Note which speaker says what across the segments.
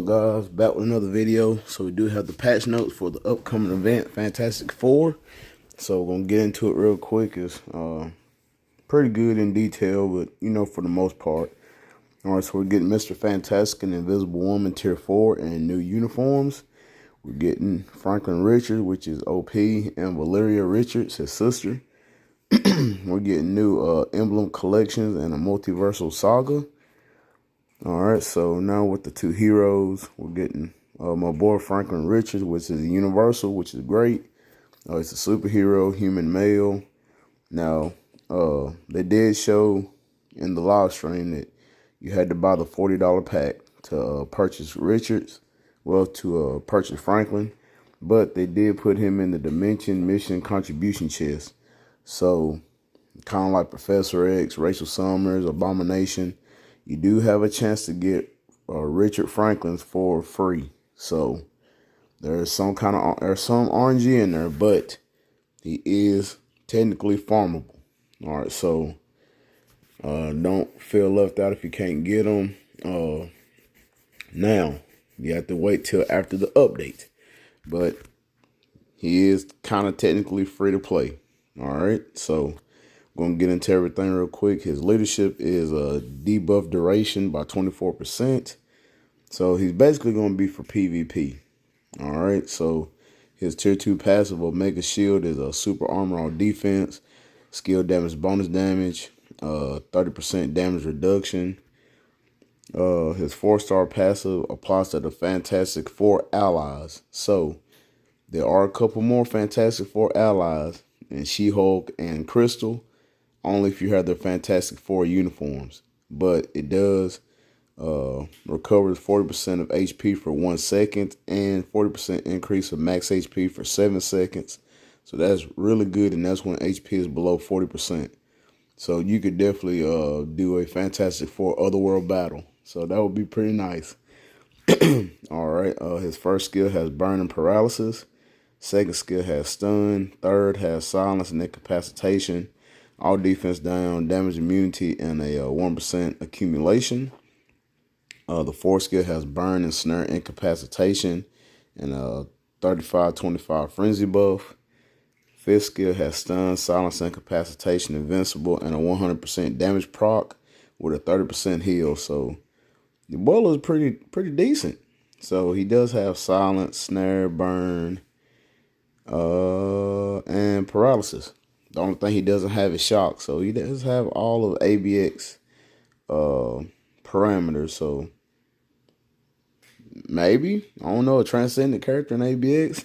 Speaker 1: guys? Back with another video. So we do have the patch notes for the upcoming event, Fantastic Four. So we're gonna get into it real quick. It's pretty good in detail, but for the most part. Alright, so we're getting Mr. Fantastic and Invisible Woman Tier 4 in new uniforms. We're getting Franklin Richards, which is OP, and Valeria Richards, his sister. We're getting new emblem collections and a multiversal saga. Alright, so now with the two heroes, we're getting my boy Franklin Richards, which is a universal, which is great. It's a superhero, human male. Now, they did show in the live stream that you had to buy the $40 pack to purchase Richards, to purchase Franklin, but they did put him in the Dimension Mission Contribution chest. So, kind of like Professor X, Rachel Summers, Abomination, you do have a chance to get Richard Franklin's for free. So there's some RNG in there, but he is technically farmable. All right, so don't feel left out if you can't get him. Now you have to wait till after the update, but he is kind of technically free to play. All right, so going to get into everything real quick. His leadership is a debuff duration by 24%. So he's basically going to be for PvP. All right, so his tier 2 passive Omega Shield is a super armor on defense, skill damage, bonus damage, 30% damage reduction. His 4-star passive applies to the Fantastic Four allies. So there are a couple more Fantastic Four allies, and She-Hulk and Crystal, only if you have their Fantastic Four uniforms. But it does recovers 40% of HP for 1 second and 40% increase of max HP for 7 seconds. So that's really good, and that's when HP is below 40%. So you could definitely do a Fantastic Four Otherworld battle. So that would be pretty nice. All right, his first skill has Burn and Paralysis. Second skill has Stun. Third has Silence and Incapacitation. All defense down, damage immunity, and a 1% accumulation. The fourth skill has Burn and Snare Incapacitation and a 35-25 Frenzy buff. Fifth skill has Stun, Silence, Incapacitation, Invincible, and a 100% damage proc with a 30% heal. So the boiler is pretty decent. So he does have Silence, Snare, Burn, and Paralysis. The only thing he doesn't have is Shock. So he does have all of ABX parameters. So maybe, I don't know, a transcendent character in ABX.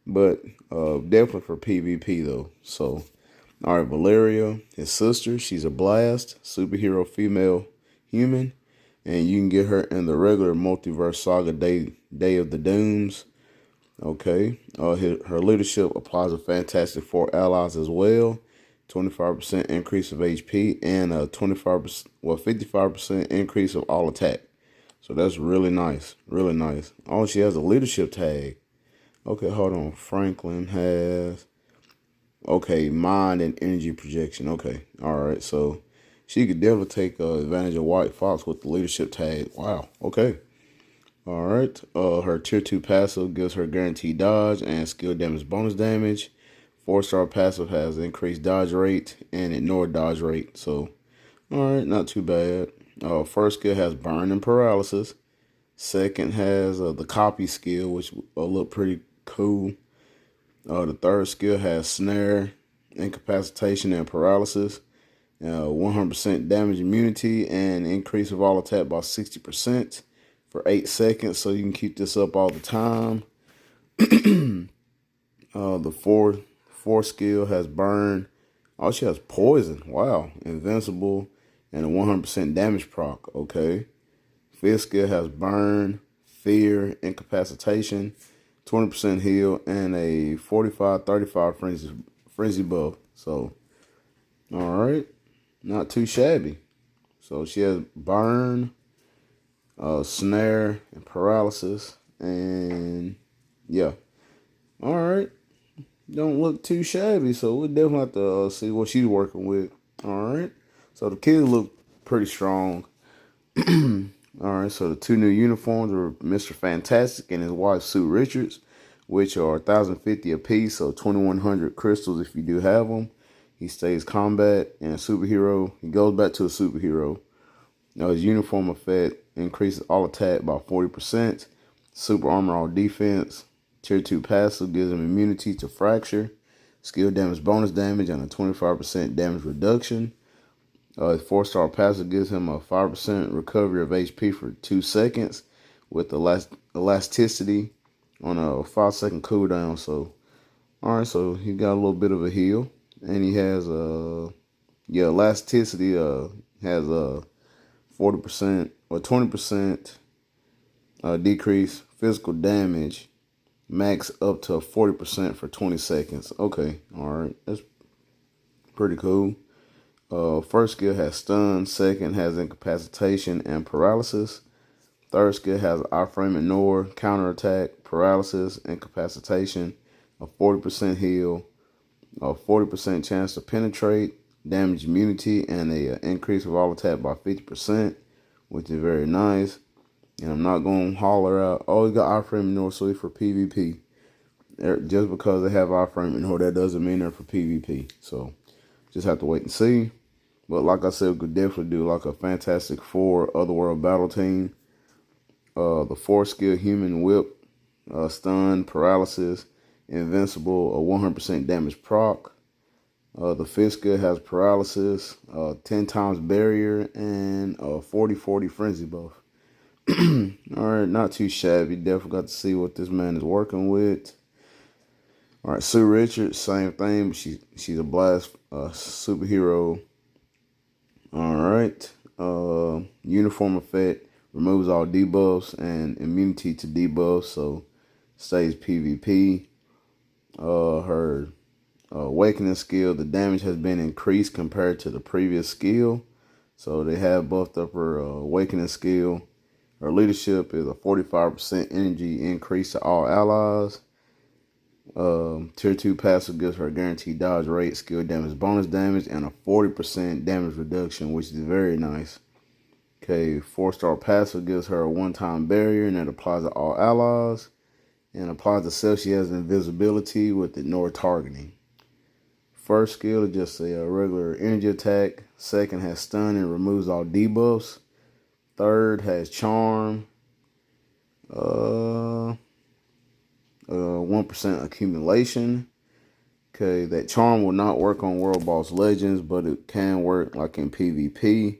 Speaker 1: But definitely for PvP though. So, all right, Valeria, his sister, she's a blast, superhero female human. And you can get her in the regular Multiverse Saga Day of the Dooms. Okay, her leadership applies to Fantastic Four allies as well. 25% increase of HP and a 55% increase of all attack. So that's really nice, really nice. Oh, she has a leadership tag. Okay, hold on. Franklin has mind and energy projection. Okay, all right. So she could definitely take advantage of White Fox with the leadership tag. Wow. Okay. All right, her tier 2 passive gives her guaranteed dodge and skill damage bonus damage. 4-star passive has increased dodge rate and ignore dodge rate. So, all right, not too bad. First skill has Burn and Paralysis. Second has the copy skill, which will look pretty cool. The third skill has Snare, Incapacitation, and Paralysis. 100% damage immunity and increase of all attack by 60%. For 8 seconds, so you can keep this up all the time. The fourth skill has Burn. Oh, she has Poison. Wow. Invincible and a 100% damage proc. Okay. Fifth skill has Burn, Fear, Incapacitation, 20% heal, and a 45-35 frenzy buff. So, all right. Not too shabby. So she has Burn, Snare, and Paralysis, and yeah. All right, don't look too shabby, so we'll definitely have to see what she's working with. All right, so the kids look pretty strong. All right, so the two new uniforms are Mr. Fantastic and his wife Sue Richards, which are 1,050 apiece, so 2,100 crystals if you do have them. He stays combat and a superhero. He goes back to a superhero. Now his uniform effect increases all attack by 40%. Super armor all defense. Tier 2 passive gives him immunity to fracture. Skill damage bonus damage and a 25% damage reduction. His 4-star passive gives him a 5% recovery of HP for 2 seconds with elasticity on a 5-second cooldown. So, alright, so he got a little bit of a heal. And he has elasticity has a 40% or 20% decrease physical damage, max up to 40% for 20 seconds. Okay, alright, that's pretty cool. First skill has stun, second has incapacitation and paralysis. Third skill has iframe ignore, counterattack, paralysis, incapacitation, a 40% heal, a 40% chance to penetrate, damage immunity, and a increase of all attack by 50%, which is very nice. And I'm not going to holler out, oh, you got iframe ignore, so for PvP. Just because they have iframe ignore, that doesn't mean they're for PvP. So just have to wait and see. But like I said, we could definitely do like a Fantastic Four Otherworld battle team. The 4th skill, Human Whip, stun, paralysis, invincible, a 100% damage proc. The 5th skill has paralysis, 10 times barrier, and a 40-40 frenzy buff. Alright, not too shabby. Definitely got to see what this man is working with. Alright, Sue Richards, same thing, but she's a blast superhero. Alright, uniform effect removes all debuffs and immunity to debuffs, so stays PvP. Her awakening skill, the damage has been increased compared to the previous skill, so they have buffed up her awakening skill. Her leadership is a 45% energy increase to all allies. Tier 2 passive gives her a guaranteed dodge rate, skill damage bonus damage, and a 40% damage reduction, which is very nice. Okay, 4-star passive gives her a 1-time barrier, and that applies to all allies. And applies to self, she has invisibility with ignore targeting. First skill is just a regular energy attack. Second has stun and removes all debuffs. Third has charm. 1% accumulation. Okay, that charm will not work on World Boss Legends, but it can work like in PvP.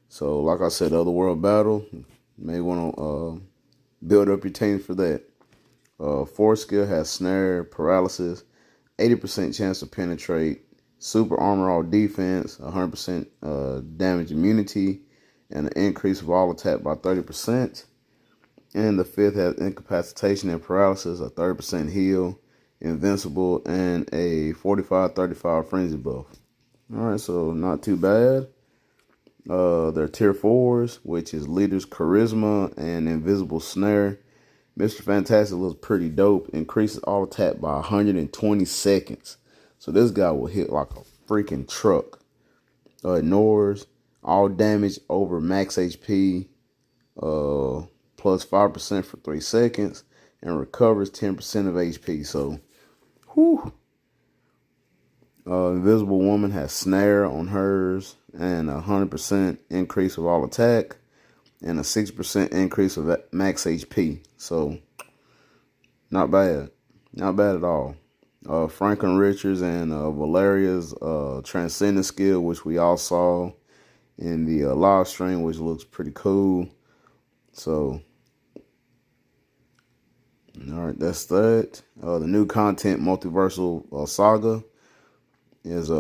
Speaker 1: So, like I said, Otherworld Battle, you may want to build up your team for that. 4th skill has snare, paralysis, 80% chance to penetrate, super armor all defense, 100% damage immunity, and an increase of all attack by 30%. And the 5th has incapacitation and paralysis, a 30% heal, invincible, and a 45-35 frenzy buff. Alright, so not too bad. They're tier 4s, which is leader's charisma and invisible snare. Mr. Fantastic looks pretty dope. Increases all attack by 120 seconds. So this guy will hit like a freaking truck. Ignores all damage over max HP. Plus 5% for 3 seconds. And recovers 10% of HP. So, whew. Invisible Woman has snare on hers. And 100% increase of all attack. And a 6% increase of max HP. So, not bad. Not bad at all. Franklin Richards and Valeria's Transcendent skill, which we all saw in the live stream, which looks pretty cool. So, alright, that's that. The new content, Multiversal Saga, is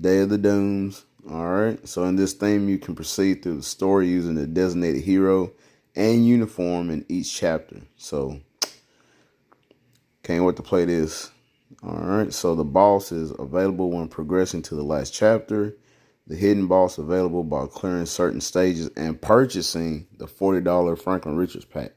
Speaker 1: Day of the Dooms. Alright, so in this theme, you can proceed through the story using the designated hero and uniform in each chapter. So, can't wait to play this. Alright, so the boss is available when progressing to the last chapter. The hidden boss available by clearing certain stages and purchasing the $40 Franklin Richards pack.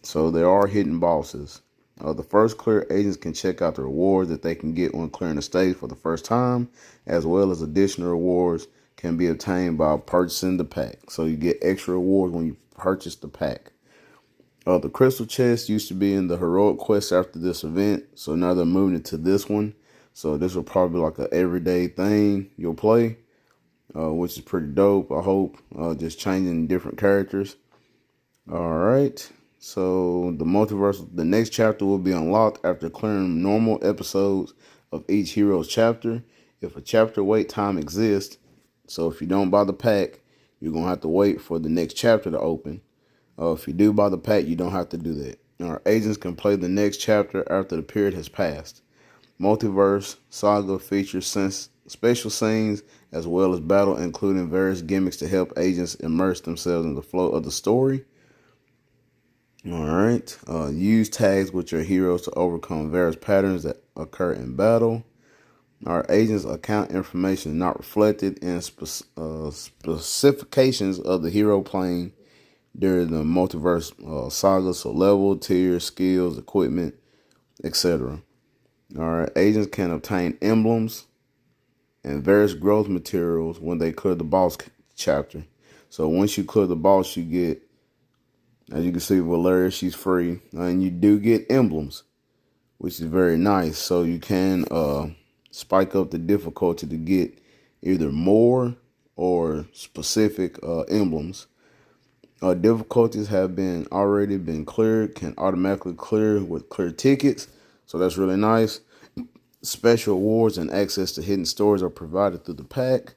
Speaker 1: So there are hidden bosses. The first clear agents can check out the rewards that they can get when clearing a stage for the first time, as well as additional rewards can be obtained by purchasing the pack. So you get extra rewards when you purchase the pack. The crystal chest used to be in the heroic quest after this event, so now they're moving it to this one. So this will probably be like an everyday thing you'll play, which is pretty dope. I hope just changing different characters. All right. So the next chapter will be unlocked after clearing normal episodes of each hero's chapter. If a chapter wait time exists, so if you don't buy the pack, you're gonna have to wait for the next chapter to open. If you do buy the pack, you don't have to do that. Our agents can play the next chapter after the period has passed. Multiverse Saga features special scenes as well as battle, including various gimmicks to help agents immerse themselves in the flow of the story. All right. Use tags with your heroes to overcome various patterns that occur in battle. Our agent's account information is not reflected in specifications of the hero playing during the multiverse saga, so level, tier, skills, equipment, etc. All right, agents can obtain emblems and various growth materials when they clear the boss chapter. So once you clear the boss, you get, as you can see, Valeria, she's free, and you do get emblems, which is very nice. So you can spike up the difficulty to get either more or specific emblems. Difficulties have already been cleared, can automatically clear with clear tickets. So that's really nice. Special awards and access to hidden stories are provided through the pack.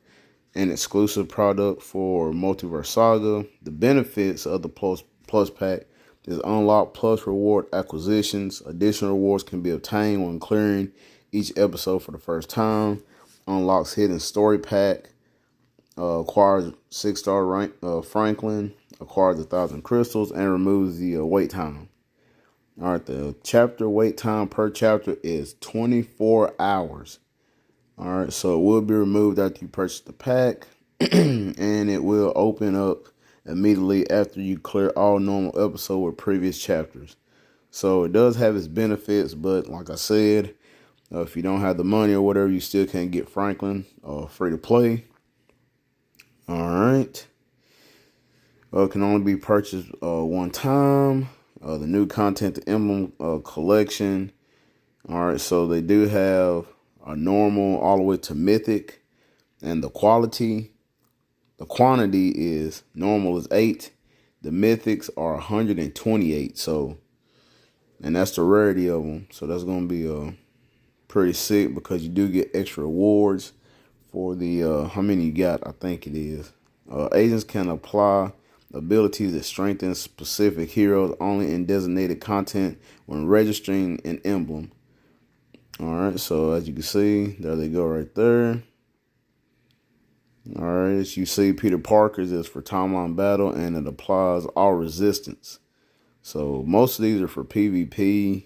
Speaker 1: An exclusive product for Multiverse Saga. The benefits of the Plus pack is unlock plus reward acquisitions. Additional rewards can be obtained when clearing each episode for the first time. Unlocks hidden story pack. Acquires 6-star rank Franklin. Acquires 1,000 crystals and removes the wait time. All right, the chapter wait time per chapter is 24 hours. All right, so it will be removed after you purchase the pack, and it will open up immediately after you clear all normal episodes with previous chapters. So it does have its benefits, but like I said, if you don't have the money or whatever, you still can't get Franklin free to play. All right. Can only be purchased one time. The new content, the emblem collection. All right, so they do have a normal all the way to mythic, and the quantity is normal is 8. The mythics are 128. So, and that's the rarity of them. So that's gonna be pretty sick because you do get extra rewards for the how many you got. I think it is. Agents can apply abilities that strengthen specific heroes only in designated content when registering an emblem. All right, so as you can see, there they go right there. All right, as you see, Peter Parker's is for timeline battle, and it applies all resistance. So most of these are for PvP.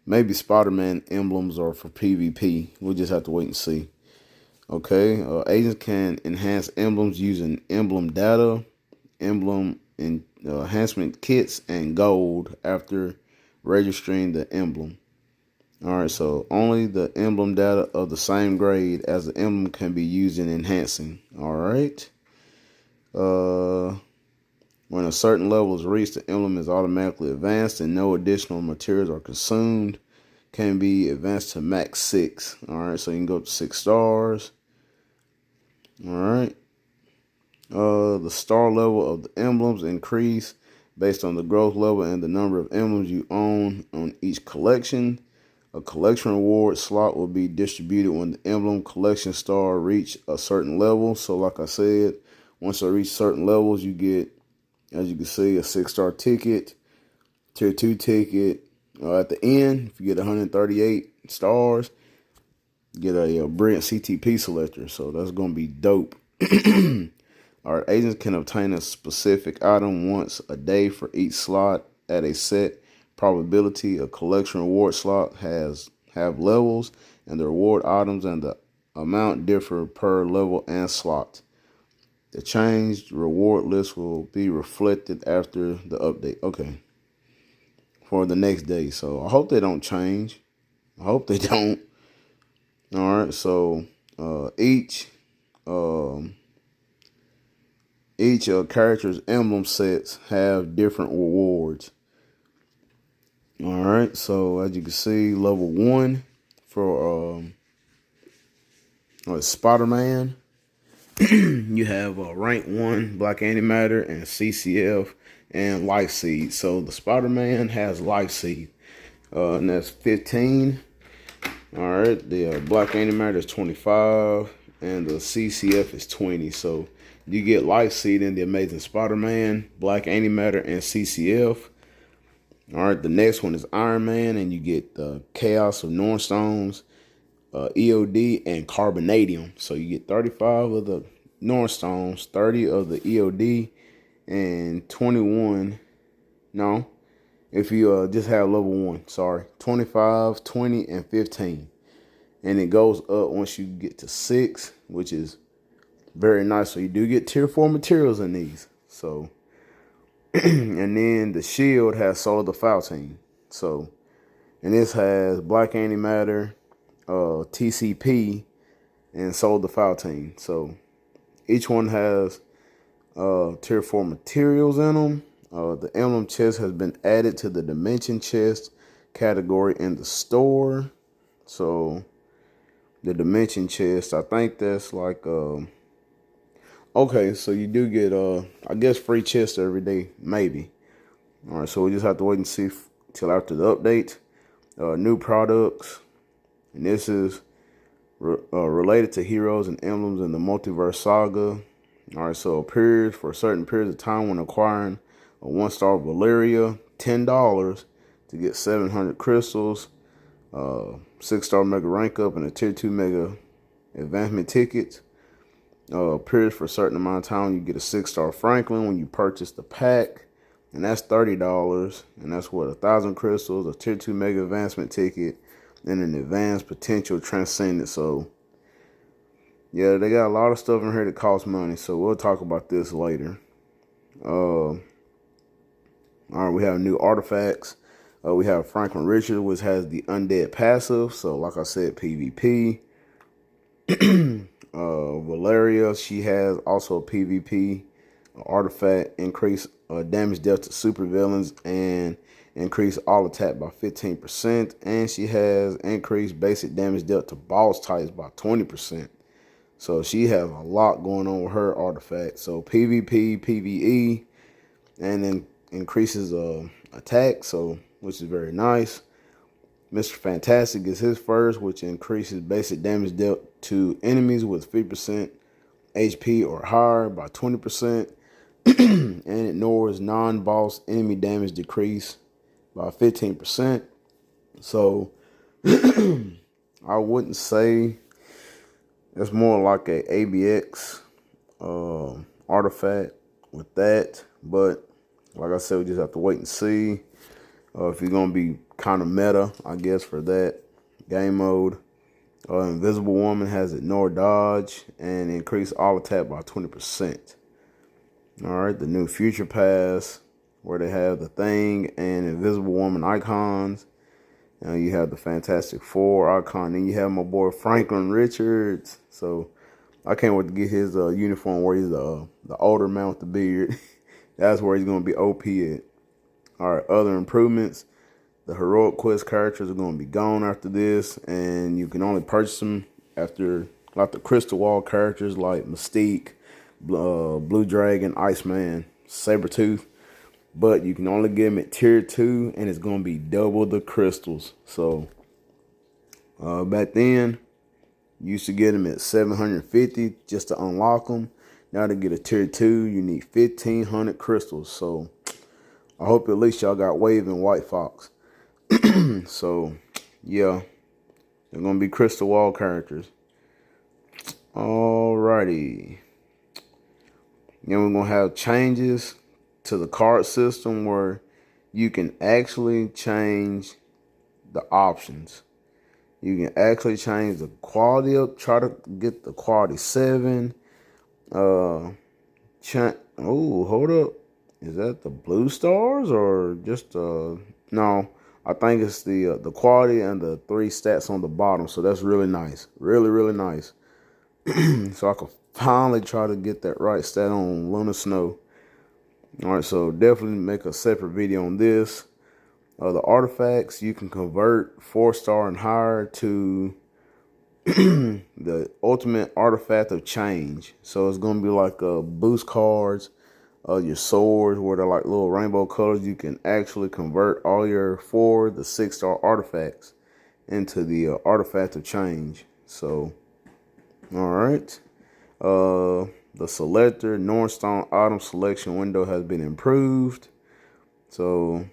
Speaker 1: Maybe Spider-Man emblems are for PvP. We'll just have to wait and see. Okay, agents can enhance emblems using emblem data, emblem enhancement kits, and gold after registering the emblem. All right, so only the emblem data of the same grade as the emblem can be used in enhancing. All right. When a certain level is reached, the emblem is automatically advanced and no additional materials are consumed. Can be advanced to max 6. All right, so you can go to 6 stars. All right. The star level of the emblems increase based on the growth level and the number of emblems you own on each collection. A collection reward slot will be distributed when the emblem collection star reach a certain level. So like I said, once they reach certain levels, you get, as you can see, a 6-star ticket, tier 2 ticket. At the end, if you get 138 stars, you get a brilliant CTP selector. So that's going to be dope. Our agents can obtain a specific item once a day for each slot at a set probability. A collection reward slot have levels, and the reward items and the amount differ per level and slot. The changed reward list will be reflected after the update. Okay. For the next day. So I hope they don't change. I hope they don't. All right. So each each character's emblem sets have different rewards. All right, so as you can see, level 1 for Spider-Man, you have rank 1 Black Antimatter and CCF and Life Seed. So the Spider-Man has Life Seed, and that's 15. All right, the Black Antimatter is 25, and the CCF is 20. So you get Life Seed in the Amazing Spider-Man, Black Antimatter, and CCF. All right, the next one is Iron Man, and you get the Chaos of Nornstones, EOD, and Carbonadium. So you get 35 of the Nornstones, 30 of the EOD, and 21. No, if you just have level 1, sorry, 25, 20, and 15. And it goes up once you get to 6, which is very nice. So you do get tier 4 materials in these. So, and then the shield has Soul of the Fountain. So, and this has Black Antimatter, TCP, and Soul of the Fountain. So each one has tier 4 materials in them. The emblem chest has been added to the dimension chest category in the store. So the dimension chest, I think that's like okay, so you do get I guess free chest every day, maybe. All right, so we just have to wait and see till after the update. New products, and this is related to heroes and emblems in the multiverse saga. All right, so appears for certain periods of time when acquiring a 1-star Valeria, $10 to get 700 crystals, 6-star mega rank up, and a tier 2 mega advancement ticket. Appears for a certain amount of time, you get a 6-star Franklin when you purchase the pack, and that's $30, and that's what, 1,000 crystals, a tier 2 mega advancement ticket, and an advanced potential transcendent. So yeah, they got a lot of stuff in here that costs money, so we'll talk about this later. All right, we have new artifacts. We have Franklin Richards, which has the undead passive, so like I said, PvP. Valeria, she has also a PvP artifact, increase damage dealt to supervillains and increase all attack by 15%, and she has increased basic damage dealt to boss types by 20%. So she has a lot going on with her artifact. So PvP, PvE, and then increases attack, so which is very nice. Mr. Fantastic is his first, which increases basic damage dealt to enemies with 50% HP or higher by 20%, and ignores non-boss enemy damage decrease by 15%. So I wouldn't say it's more like a ABX artifact with that, but like I said, we just have to wait and see if you're gonna be kind of meta, I guess, for that game mode. Invisible Woman has ignore dodge and increase all attack by 20%. All right, the new Future Pass, where they have the Thing and Invisible Woman icons. Now you have the Fantastic Four icon, and you have my boy Franklin Richards. So I can't wait to get his uniform where he's the older man with the beard. That's where he's gonna be OP at. All right, other improvements. The Heroic Quest characters are going to be gone after this, and you can only purchase them after, like the Crystal Wall characters like Mystique, Blue Dragon, Iceman, Sabretooth. But you can only get them at tier 2, and it's going to be double the crystals. So back then, you used to get them at 750 just to unlock them. Now to get a tier 2, you need 1,500 crystals. So I hope at least y'all got Wave and White Fox. So, yeah, they're going to be Crystal Wall characters. Alrighty. Then we're going to have changes to the card system where you can actually change the options. You can actually change the quality up, try to get the quality 7. Oh, hold up. Is that the blue stars or just no? I think it's the quality and the 3 stats on the bottom. So that's really nice, really nice. So I can finally try to get that right stat on Lunar Snow. All right, so definitely make a separate video on this. The artifacts, you can convert 4-star and higher to the ultimate artifact of change. So it's gonna be like boost cards, your swords where they're like little rainbow colors. You can actually convert all your 4 to 6-star artifacts into the artifact of change. So, all right. The selector Northstone autumn selection window has been improved. So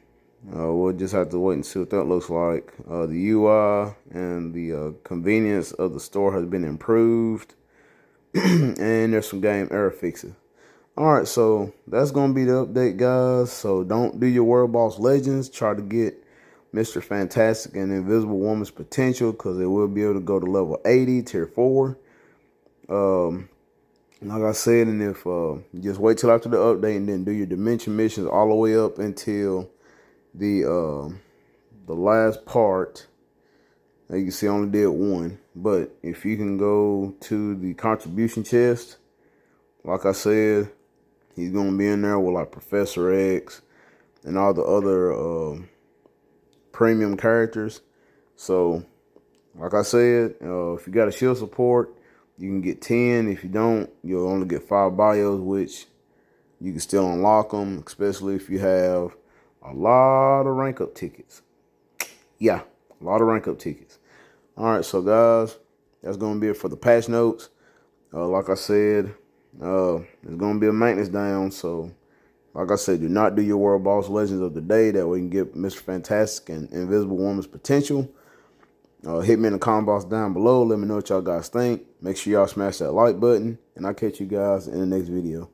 Speaker 1: we'll just have to wait and see what that looks like. The UI and the convenience of the store has been improved. And there's some game error fixes. All right, so that's going to be the update, guys. So don't do your World Boss Legends. Try to get Mr. Fantastic and Invisible Woman's potential, because it will be able to go to level 80, tier 4. Like I said, and if just wait till after the update and then do your dimension missions all the way up until the last part. As you can see, I only did 1. But if you can go to the contribution chest, like I said, he's gonna be in there with like Professor X and all the other premium characters. So, like I said, if you got a shield support, you can get 10. If you don't, you'll only get 5 bios, which you can still unlock them, especially if you have a lot of rank up tickets. Yeah, a lot of rank up tickets. All right, so guys, that's going to be it for the patch notes. Like I said, there's going to be a maintenance down. So, like I said, do not do your World Boss Legends of the day. That way you can get Mr. Fantastic and Invisible Woman's potential. Hit me in the comment box down below. Let me know what y'all guys think. Make sure y'all smash that like button. And I'll catch you guys in the next video.